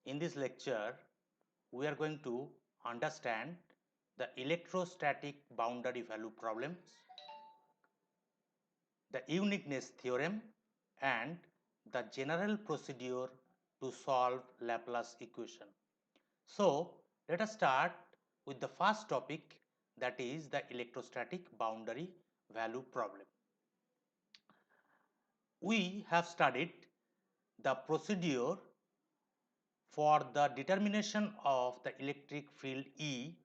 In this lecture, we are going to understand the electrostatic boundary value problems, the uniqueness theorem, and the general procedure to solve Laplace equation. So, let us start with the first topic, that is the electrostatic boundary value problem. We have studied the procedure for the determination of the electric field E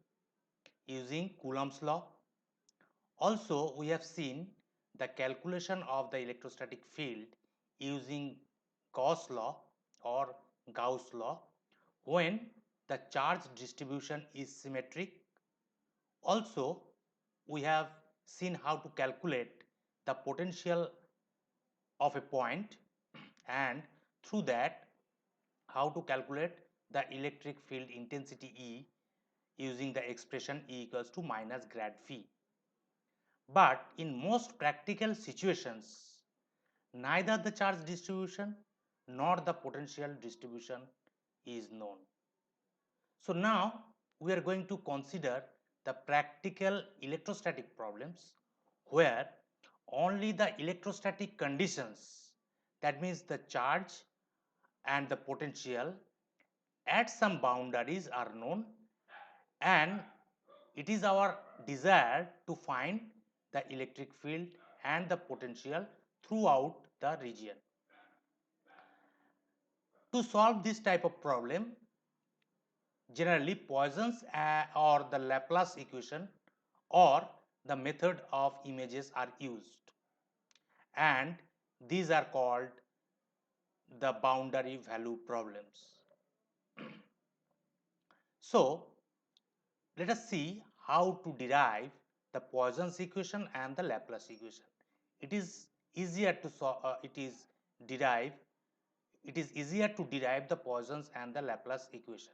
using Coulomb's law. Also, we have seen the calculation of the electrostatic field using Gauss law or Gauss law when the charge distribution is symmetric. Also, we have seen how to calculate the potential of a point, and through that how to calculate the electric field intensity E using the expression E equals to minus grad phi. But in most practical situations, neither the charge distribution nor the potential distribution is known. So now we are going to consider the practical electrostatic problems where only the electrostatic conditions, that means the charge and the potential at some boundaries, are known, and it is our desire to find the electric field and the potential throughout the region. To solve this type of problem, generally Poisson's or the Laplace equation or the method of images are used, and these are called the boundary value problems. So, let us see how to derive the Poisson's equation and the Laplace equation. It is easier to derive it is easier to derive the Poisson's and the Laplace equation.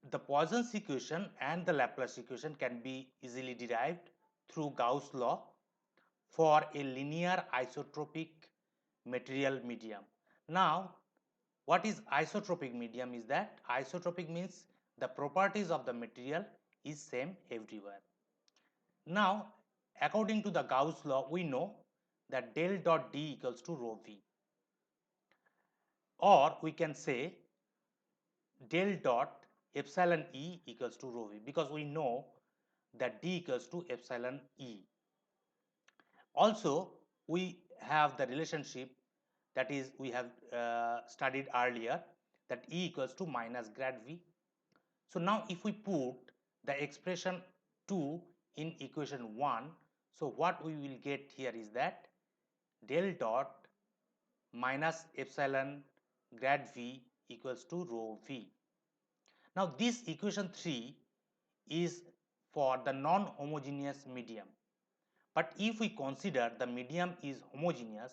The Poisson's equation and the Laplace equation can be easily derived through Gauss law for a linear isotropic material medium. Now, what is isotropic medium is that isotropic means the properties of the material is same everywhere. Now, according to the Gauss law, we know that del dot D equals to rho V, or we can say del dot epsilon E equals to rho V, because we know that D equals to epsilon E. Also, we have the relationship, that is we have studied earlier, that E equals to minus grad V. So now if we put the expression 2 in equation 1, so what we will get here is that del dot minus epsilon grad V equals to rho V. Now this equation 3 is for the non-homogeneous medium. But if we consider the medium is homogeneous,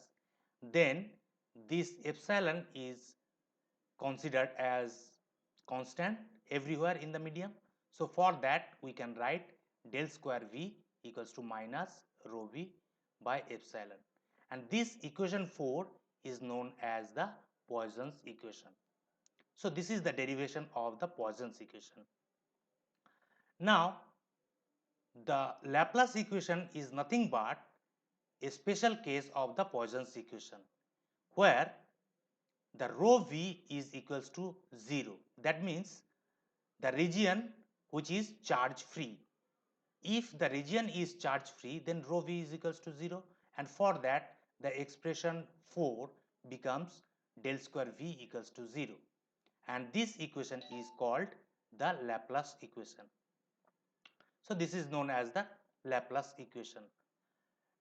then this epsilon is considered as constant everywhere in the medium. So for that we can write del square V equals to minus rho V by epsilon. And this equation 4 is known as the Poisson's equation. So this is the derivation of the Poisson's equation. Now, the Laplace equation is nothing but a special case of the Poisson's equation, where the rho V is equals to 0. That means the region which is charge free. If the region is charge free, then rho V is equals to 0, and for that the expression 4 becomes del square V equals to 0, and this equation is called the Laplace equation. So this is known as the Laplace equation.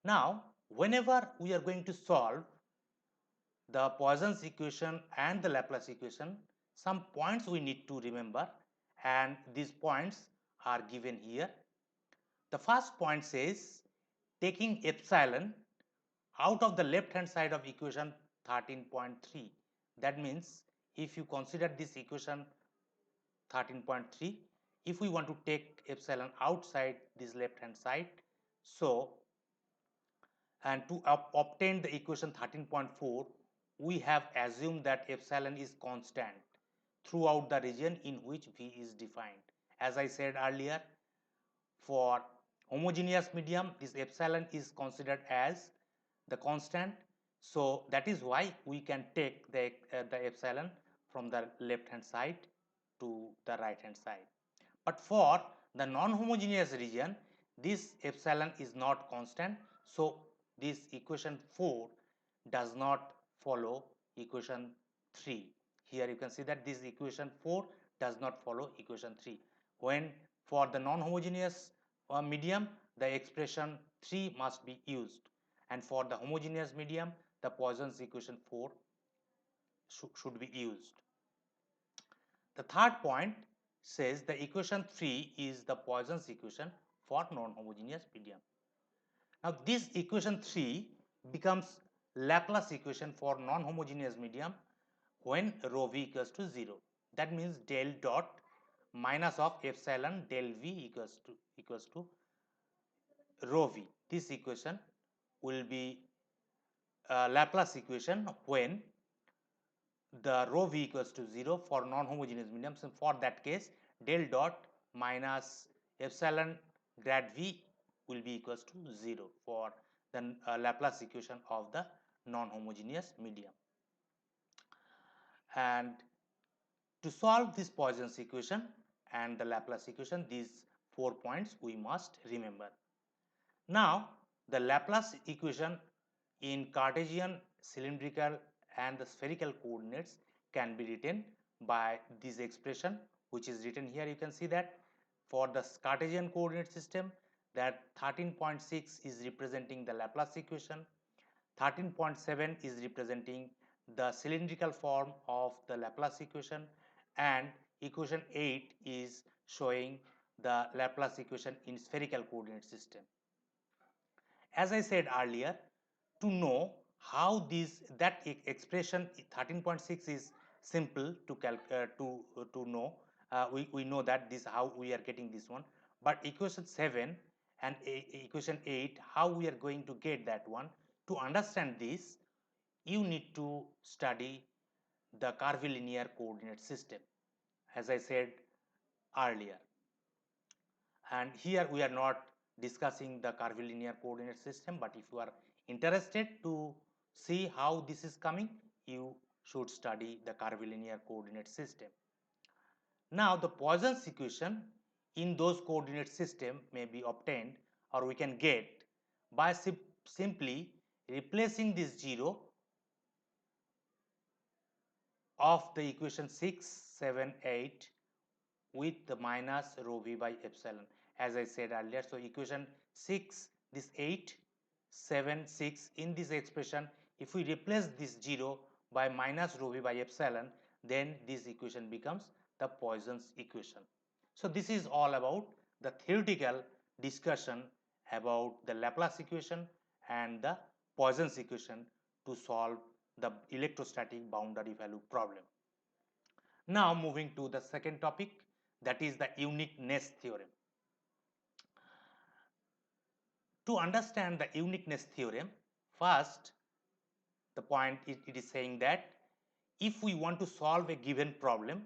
Now, whenever we are going to solve the Poisson's equation and the Laplace equation, some points we need to remember, and these points are given here. The first point says taking epsilon out of the left hand side of equation 13.3. That means if you consider this equation 13.3, if we want to take epsilon outside this left hand side, so and to obtain the equation 13.4, we have assumed that epsilon is constant throughout the region in which V is defined. As I said earlier, for homogeneous medium, this epsilon is considered as the constant. So that is why we can take the epsilon from the left hand side to the right hand side. But for the non-homogeneous region, this epsilon is not constant. So this equation 4 does not follow equation 3. Here you can see that this equation 4 does not follow equation 3. When for the non-homogeneous medium, the expression 3 must be used, and for the homogeneous medium, the Poisson's equation 4 should be used. The third point says the equation 3 is the Poisson's equation for non-homogeneous medium. Now this equation 3 becomes Laplace equation for non-homogeneous medium when rho v equals to 0. That means del dot minus of epsilon del v equals to rho v. This equation will be Laplace equation when the rho v equals to 0 for non-homogeneous medium. So for that case, del dot minus epsilon grad v will be equals to 0 for the Laplace equation of the non-homogeneous medium. And to solve this Poisson's equation and the Laplace equation, these 4 points we must remember. Now the Laplace equation in Cartesian, cylindrical and the spherical coordinates can be written by this expression, which is written here. You can see that for the Cartesian coordinate system, that 13.6 is representing the Laplace equation, 13.7 is representing the cylindrical form of the Laplace equation, and equation 8 is showing the Laplace equation in spherical coordinate system. As I said earlier, to know how that expression 13.6 is simple to know. We know that this how we are getting this one, but equation 7 and equation 8, how we are going to get that one. To understand this, you need to study the curvilinear coordinate system, as I said earlier. And here we are not discussing the curvilinear coordinate system, but if you are interested to see how this is coming, you should study the curvilinear coordinate system. Now the Poisson's equation in those coordinate system may be obtained, or we can get by simply replacing this 0 of the equation 6, 7, 8 with the minus rho v by epsilon, as I said earlier. So equation 6, this 8, 7, 6 in this expression, if we replace this 0 by minus rho v by epsilon, then this equation becomes the Poisson's equation. So this is all about the theoretical discussion about the Laplace equation and the Poisson's equation to solve the electrostatic boundary value problem. Now moving to the second topic, that is the uniqueness theorem. To understand the uniqueness theorem, first the point it is saying that if we want to solve a given problem,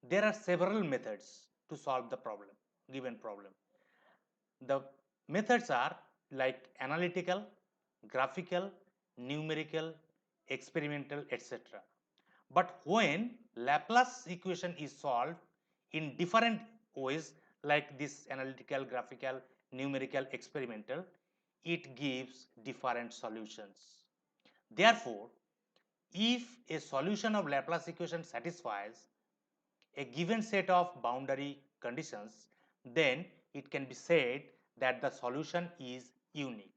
there are several methods to solve the given problem. The methods are like analytical, graphical, numerical, experimental, etc. But when Laplace equation is solved in different ways, like this analytical, graphical, numerical, experimental, it gives different solutions. Therefore, if a solution of Laplace equation satisfies a given set of boundary conditions, then it can be said that the solution is unique.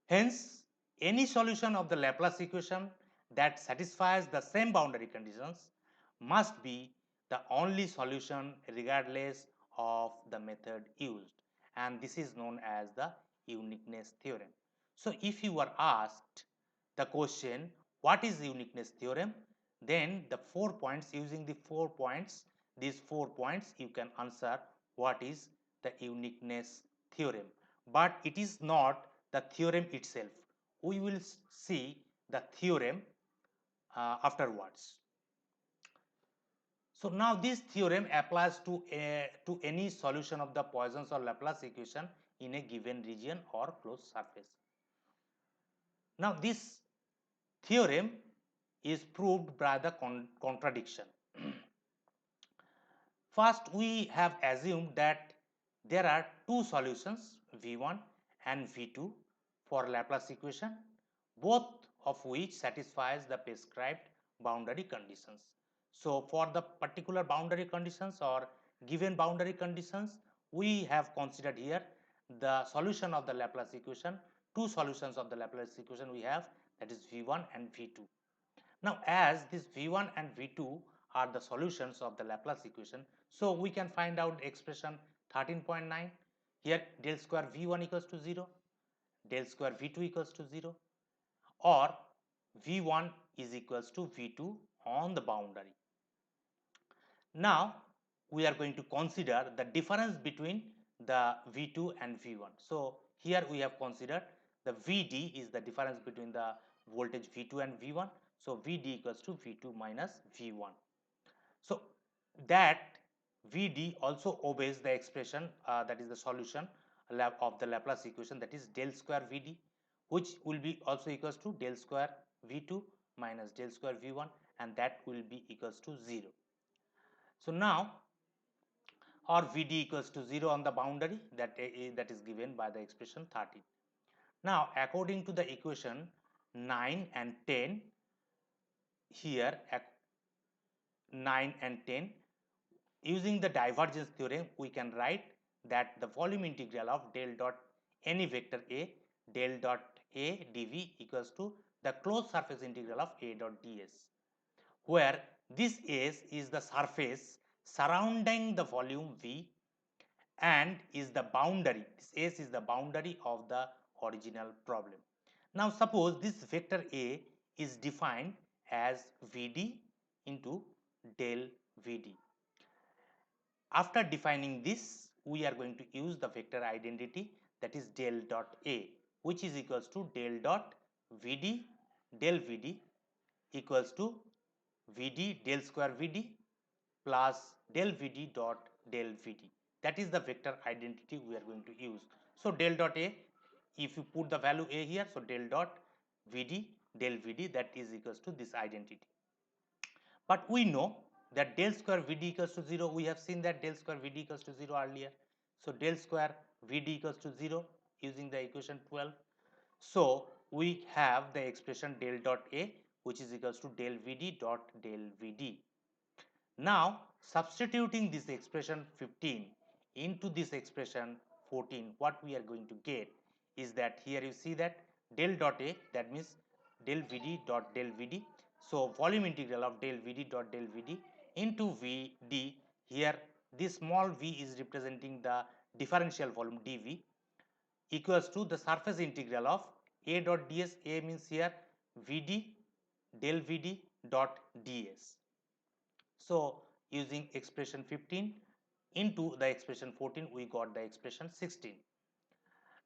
Hence, any solution of the Laplace equation that satisfies the same boundary conditions must be the only solution regardless of the method used, and this is known as the uniqueness theorem. So if you are asked the question what is the uniqueness theorem, then the 4 points, using the 4 points, these 4 points you can answer what is the uniqueness theorem. But it is not the theorem itself. We will see the theorem afterwards. So now this theorem applies to any solution of the Poisson's or Laplace equation in a given region or closed surface. Now this theorem is proved by the contradiction. First, we have assumed that there are two solutions V1 and V2 for Laplace equation, both of which satisfies the prescribed boundary conditions. So for the particular boundary conditions or given boundary conditions, we have considered here the solution of the Laplace equation. Two solutions of the Laplace equation we have, that is V1 and V2. Now as this V1 and V2 are the solutions of the Laplace equation, so we can find out expression 13.9. Here del square V1 equals to 0, del square V2 equals to 0, or V1 is equals to V2 on the boundary. Now we are going to consider the difference between the V2 and V1. So here we have considered the Vd is the difference between the voltage V2 and V1. So Vd equals to V2 minus V1. So that Vd also obeys the expression that is the solution of the Laplace equation, that is del square Vd, which will be also equals to del square V2 minus del square V1, and that will be equals to 0. So now or Vd equals to 0 on the boundary, that is given by the expression 13. Now according to the equation 9 and 10, here 9 and 10, using the divergence theorem, we can write that the volume integral of del dot any vector A del dot A dv equals to the closed surface integral of A dot ds, where this S is the surface surrounding the volume V and is the boundary. This S is the boundary of the original problem. Now suppose this vector A is defined as Vd into del Vd. After defining this, we are going to use the vector identity, that is del dot A, which is equals to del dot Vd del Vd equals to Vd del square Vd plus del Vd dot del Vd. That is the vector identity we are going to use. So del dot A, if you put the value A here, so del dot Vd del Vd, that is equals to this identity. But we know that del square Vd equals to 0. We have seen that del square Vd equals to 0 earlier. So del square Vd equals to 0 using the equation 12. So we have the expression del dot A, which is equals to del Vd dot del Vd. Now substituting this expression 15 into this expression 14, what we are going to get is that here you see that del dot A, that means del Vd dot del Vd. So volume integral of del Vd dot del Vd into Vd, here this small v is representing the differential volume dV, equals to the surface integral of A dot ds. A means here Vd del Vd dot ds. So using expression 15 into the expression 14, we got the expression 16.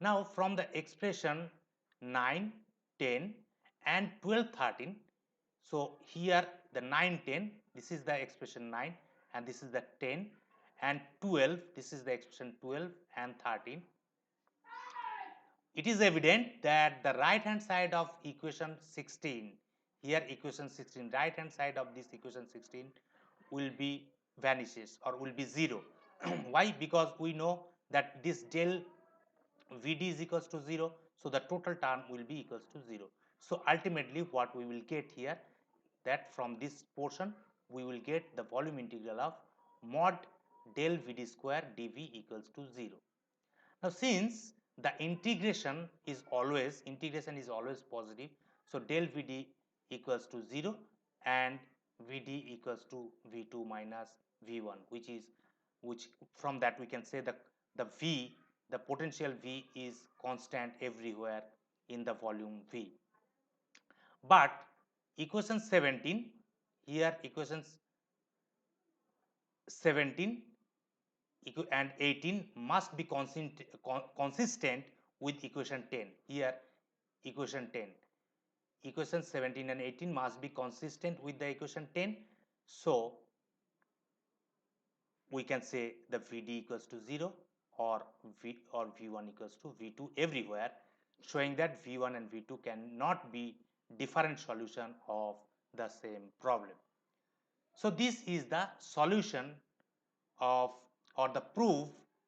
Now from the expression 9, 10 and 12, 13, so here the 9, 10, this is the expression 9 and this is the 10, and 12, this is the expression 12 and 13. It is evident that the right hand side of equation 16, here equation 16, right hand side of this equation 16 will be vanishes or will be 0. Why? Because we know that this del Vd is equals to 0, so the total term will be equals to 0. So ultimately what we will get here, that from this portion we will get the volume integral of mod del Vd square dv equals to 0. Now since the integration is always positive, so del Vd equals to 0 and Vd equals to V2 minus V1, which from that we can say that the potential V is constant everywhere in the volume V. But equation 17, here equations 17 and 18 must be consistent with equation 10. Here equation 10, equation 17 and 18 must be consistent with the equation 10. So we can say the Vd equals to 0 or V1 equals to V2 everywhere, showing that V1 and V2 cannot be different solution of the same problem. So this is the solution of or the proof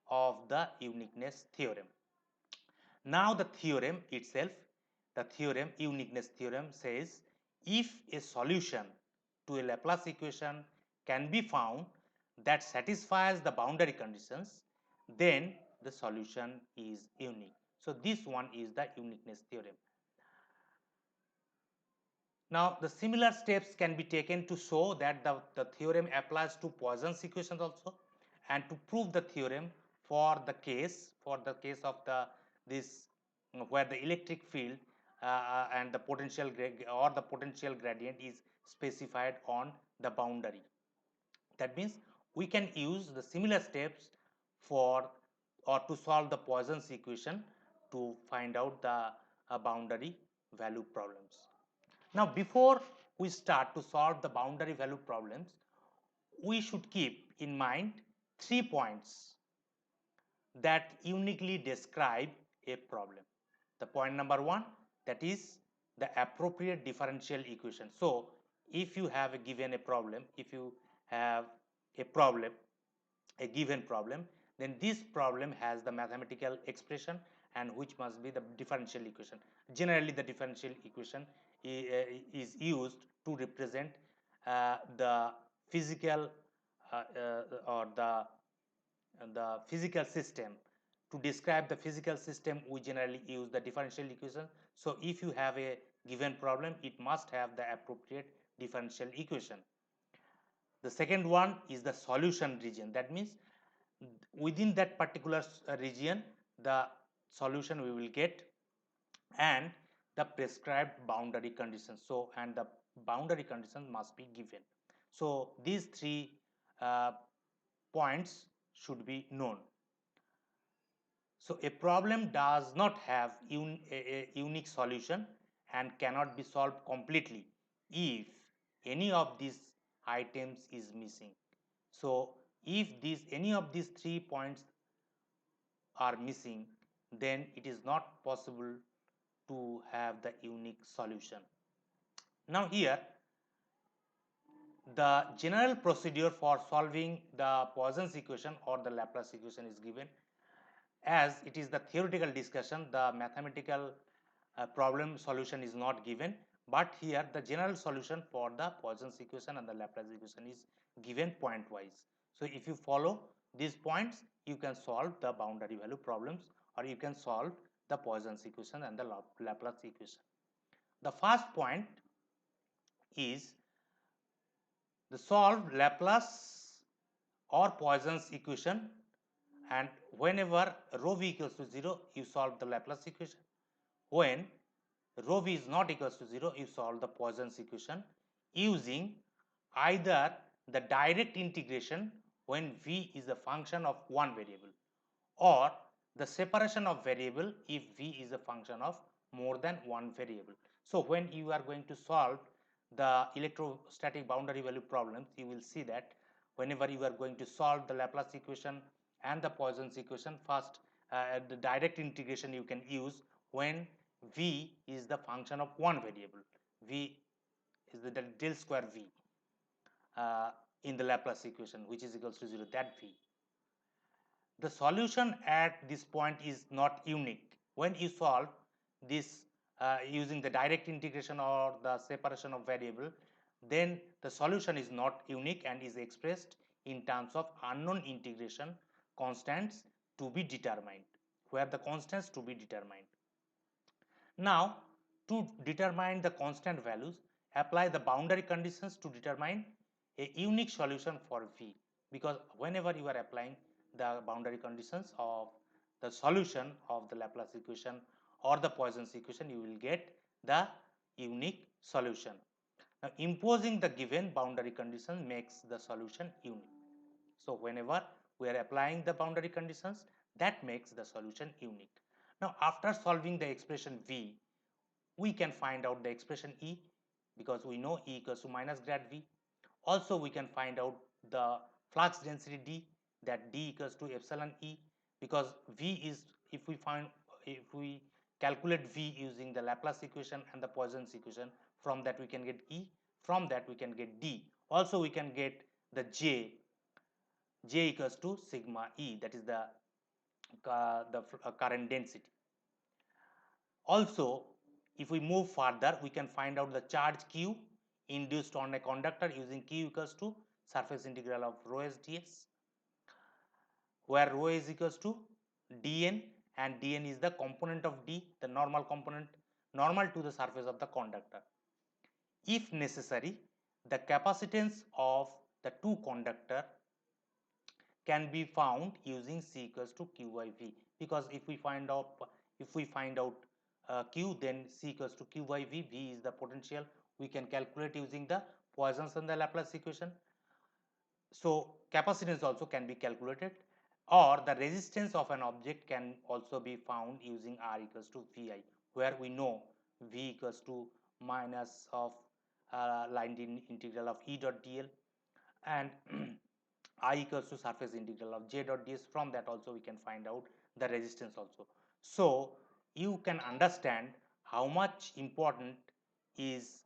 of the uniqueness theorem. Now the theorem itself, the theorem, uniqueness theorem says if a solution to a Laplace equation can be found that satisfies the boundary conditions, then the solution is unique. So this one is the uniqueness theorem. Now the similar steps can be taken to show that the theorem applies to Poisson's equations also, and to prove the theorem for the case of the this where the electric field and the potential gradient is specified on the boundary. That means we can use the similar steps for or to solve the Poisson's equation to find out the boundary value problems. Now before we start to solve the boundary value problems, we should keep in mind 3 points that uniquely describe a problem. The point number 1, that is the appropriate differential equation. So if you have given a problem, if you have a problem, a given problem, then this problem has the mathematical expression and which must be the differential equation. Generally the differential equation is used to represent the physical or the physical system. To describe the physical system, we generally use the differential equation. So if you have a given problem, it must have the appropriate differential equation. The second one is the solution region. That means within that particular region, the solution we will get, and the prescribed boundary conditions. So and the boundary conditions must be given. So these 3 points should be known. So a problem does not have a unique solution and cannot be solved completely if any of these items is missing. So if any of these 3 points are missing, then it is not possible to have the unique solution. Now here the general procedure for solving the Poisson's equation or the Laplace equation is given. As it is the theoretical discussion, the mathematical problem solution is not given, but here the general solution for the Poisson's equation and the Laplace equation is given point wise. So if you follow these points, you can solve the boundary value problems, or you can solve the Poisson's equation and the Laplace equation. The first point is the solve Laplace or Poisson's equation, and whenever rho v equals to 0, you solve the Laplace equation. When rho v is not equals to 0, you solve the Poisson's equation using either the direct integration when v is a function of one variable, or the separation of variable if v is a function of more than one variable. So when you are going to solve the electrostatic boundary value problems, you will see that whenever you are going to solve the Laplace equation and the Poisson's equation, first the direct integration you can use when v is the function of one variable. V is the del square v in the Laplace equation, which is equals to 0, that v. The solution at this point is not unique. When you solve this using the direct integration or the separation of variable, then the solution is not unique and is expressed in terms of unknown integration constants to be determined, where the constants to be determined. Now to determine the constant values, apply the boundary conditions to determine a unique solution for v, because whenever you are applying the boundary conditions of the solution of the Laplace equation or the Poisson's equation, you will get the unique solution. Now imposing the given boundary condition makes the solution unique. So whenever we are applying the boundary conditions, that makes the solution unique. Now after solving the expression v, we can find out the expression E because we know E equals to minus grad V. Also, we can find out the flux density D, that D equals to epsilon E, because V is, if we calculate V using the Laplace equation and the Poisson's equation, from that we can get E, from that we can get D. Also, we can get the J equals to sigma E, that is the current density. Also, if we move further, we can find out the charge Q induced on a conductor using Q equals to surface integral of rho s ds, where rho is equals to dn, and dn is the component of D, the normal component, normal to the surface of the conductor. If necessary, the capacitance of the two conductor can be found using C equals to Q by V, because if we find out Q, then C equals to Q by V. V is the potential. We can calculate using the Poisson's and the Laplace equation. So capacitance also can be calculated, or the resistance of an object can also be found using R equals to Vi, where we know V equals to minus of line integral of E dot dl, and I equals to surface integral of J dot ds. From that also we can find out the resistance also. So you can understand how much important is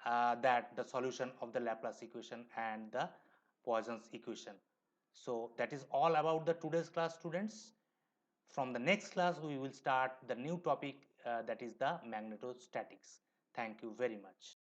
that the solution of the Laplace equation and the Poisson's equation. So that is all about the today's class, students. From the next class we will start the new topic, that is the magnetostatics. Thank you very much.